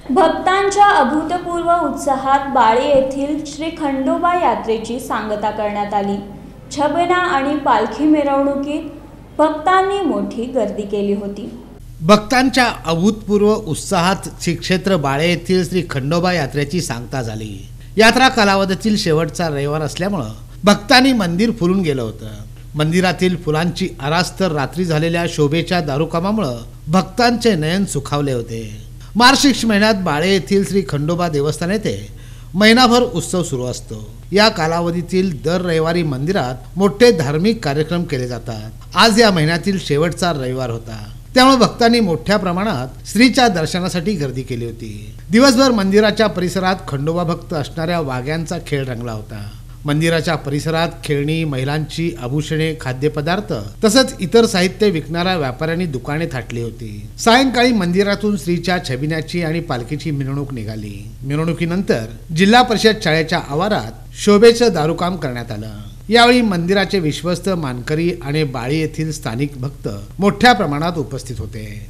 भक्तांच्या अभूतपूर्व उत्साहात बाळे येथील श्री खंडोबा यात्रेची सांगता करण्यात आली। छबिना आणि पालखी मिरवणुकीत भक्तांनी मोठी गर्दी केली होती। भक्तांच्या अभूतपूर्व उत्साहात श्री क्षेत्र बाळे येथील श्री खंडोबा यात्रेची सांगता झाली। यात्रा कालावधीतील शेवटचा रविवार असल्यामुळे भक्तांनी मंदिर फुलून गेलं होतं। मंदिरातील फुलांची आरास तर रात्री झालेल्या शोभेच्या दारुकामामुळे भक्तांचे नयन सुखावले होते। मार्गशीर्ष महिन्यात बाळे येथील श्री खंडोबा देवस्थान येथे महिनाभर उत्सव सुरू असतो। या कालावधीतील दर रविवारी मंदिरात मोठे धार्मिक कार्यक्रम केले जातात। आज या महिन्यातील शेवटचा रविवार होता, त्यामुळे भक्तांनी मोठ्या प्रमाणात श्रीच्या दर्शनासाठी गर्दी केली होती। दिवसभर मंदिराच्या परिसरात खंडोबा भक्त असणाऱ्या वाघ्यांचा खेळ रंगला होता। मंदिराच्या परिसरात खेळणी, महिलांची आभूषणे, खाद्यपदार्थ तसंच इतर साहित्य विकणाऱ्या व्यापाऱ्यांनी दुकाने थाटली होती। सायंकाळी मंदिरातून श्रीच्या छबिन्याची आणि पालखीची मिरवणूक निघाली। मिरवणुकीनंतर जिल्हा परिषद शाळेच्या आवारात शोभेचं दारुकाम करण्यात आलं। यावेळी मंदिराचे विश्वस्त, मानकरी आणि बाळे येथील स्थानिक भक्त मोठ्या प्रमाणात उपस्थित होते।